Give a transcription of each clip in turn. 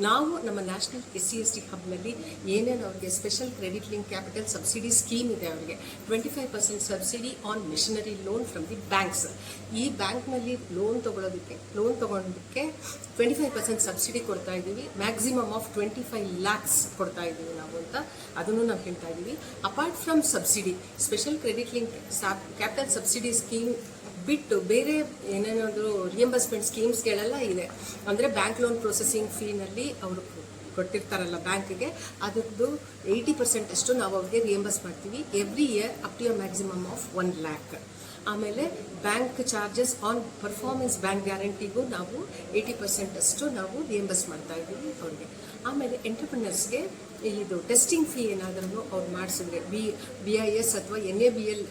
ನಾವು ನಮ್ಮ national SC/ST ಹಬ್ನಲ್ಲಿ ಏನೇನು ಅವ್ರಿಗೆ special credit link capital subsidy scheme ಇದೆ, ಅವರಿಗೆ 25% subsidy on machinery loan from the banks. ಈ ಬ್ಯಾಂಕ್ನಲ್ಲಿ ಲೋನ್ ತಗೊಳ್ಳೋದಕ್ಕೆ 25% ಸಬ್ಸಿಡಿ ಕೊಡ್ತಾ ಇದ್ದೀವಿ. ಮ್ಯಾಕ್ಸಿಮಮ್ ಆಫ್ 25 lakhs ಕೊಡ್ತಾ ಇದ್ದೀವಿ ನಾವು ಅಂತ ಅದನ್ನು ನಾವು ಹೇಳ್ತಾ ಇದ್ದೀವಿ. Apart from subsidy, special credit link capital subsidy scheme ಬಿಟ್ಟು ಬೇರೆ ಏನೇನಾದರೂ ರಿಯಂಬರ್ಸ್ಮೆಂಟ್ ಸ್ಕೀಮ್ಸ್ಗಳೆಲ್ಲ ಇದೆ. ಅಂದರೆ ಬ್ಯಾಂಕ್ ಲೋನ್ ಪ್ರೊಸೆಸಿಂಗ್ ಫೀನಲ್ಲಿ ಅವರು ಕೊಟ್ಟಿರ್ತಾರಲ್ಲ ಬ್ಯಾಂಕ್ಗೆ, ಅದರದ್ದು 80% ಅಷ್ಟು ನಾವು ಅವ್ರಿಗೆ ರಿಯಂಬರ್ಸ್ ಮಾಡ್ತೀವಿ every year up to maximum of 1 lakh. ಆಮೇಲೆ bank charges on performance bank ಗ್ಯಾರಂಟಿಗೂ ನಾವು 80% ಅಷ್ಟು ನಾವು ರಿಯಂಬರ್ಸ್ ಮಾಡ್ತಾ ಇದ್ದೀವಿ ಅವ್ರಿಗೆ. ಆಮೇಲೆ ಎಂಟರ್ಪ್ರಿನರ್ಸ್ಗೆ ಇದು ಟೆಸ್ಟಿಂಗ್ ಫೀ ಏನಾದರೂ ಅವ್ರು ಮಾಡಿಸಿದ್ರೆ BIS ಅಥವಾ NABL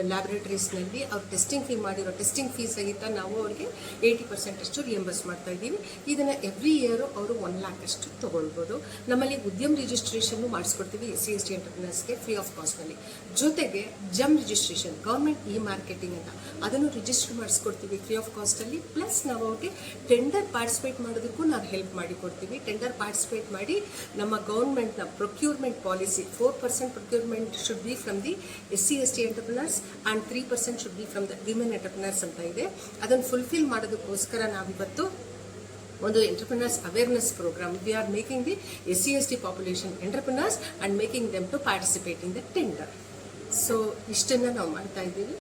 ಲ್ಯಾಬೊರೇಟರೀಸ್ನಲ್ಲಿ ಅವ್ರು ಟೆಸ್ಟಿಂಗ್ ಫೀ ಮಾಡಿರೋ ಟೆಸ್ಟಿಂಗ್ ಫೀ ಸಹಿತ ನಾವು ಅವ್ರಿಗೆ 80% ಅಷ್ಟು ರಿಯಂಬರ್ಸ್ ಮಾಡ್ತಾ ಇದ್ದೀವಿ. ಇದನ್ನು ಎವ್ರಿ ಇಯರು ಅವರು 1 lakh ಅಷ್ಟು ತೊಗೊಳ್ಬೋದು. ನಮ್ಮಲ್ಲಿ ಉದ್ಯಮ ರಿಜಿಸ್ಟ್ರೇಷನ್ನು ಮಾಡಿಸ್ಕೊಡ್ತೀವಿ SC/ST ಎಂಟರ್ಪ್ರಿನರ್ಸ್ಗೆ ಫ್ರೀ ಆಫ್ ಕಾಸ್ಟ್ನಲ್ಲಿ. ಜೊತೆಗೆ ಜಮ್ ರಿಜಿಸ್ಟ್ರೇಷನ್, ಗೌರ್ಮೆಂಟ್ ಮಾರ್ಕೆಟಿಂಗ್ ಅಂತ, ಅದನ್ನು ರಿಜಿಸ್ಟರ್ ಮಾಡಿಸ್ಕೊಡ್ತೀವಿ ಫ್ರೀ ಆಫ್ ಕಾಸ್ಟಲ್ಲಿ. ಪ್ಲಸ್ ನಾವು ಅವ್ರಿಗೆ ಟೆಂಡರ್ ಪಾರ್ಟಿಸಿಪೇಟ್ ಮಾಡೋದಕ್ಕೂ ನಾವು ಹೆಲ್ಪ್ ಮಾಡಿಕೊಡ್ತೀವಿ. ಟೆಂಡರ್ ಪಾರ್ಟಿಸಿಪೇಟ್ ಮಾಡಿ ನಮ್ಮ ಗೌರ್ಮೆಂಟ್ನ procurement policy 4% procurement should be from the SC/ST entrepreneurs and 3% should be from the women entrepreneurs ಅಂತ ಇದೆ. ಅದನ್ನು ಫುಲ್ಫಿಲ್ ಮಾಡೋದಕ್ಕೋಸ್ಕರ ನಾವಿವತ್ತು ಒಂದು entrepreneurs awareness programme, we are making the SC/ST population entrepreneurs and making them to participate in the tender. So ಇಷ್ಟನ್ನು ನಾವು ಮಾಡ್ತಾ ಇದ್ದೀವಿ.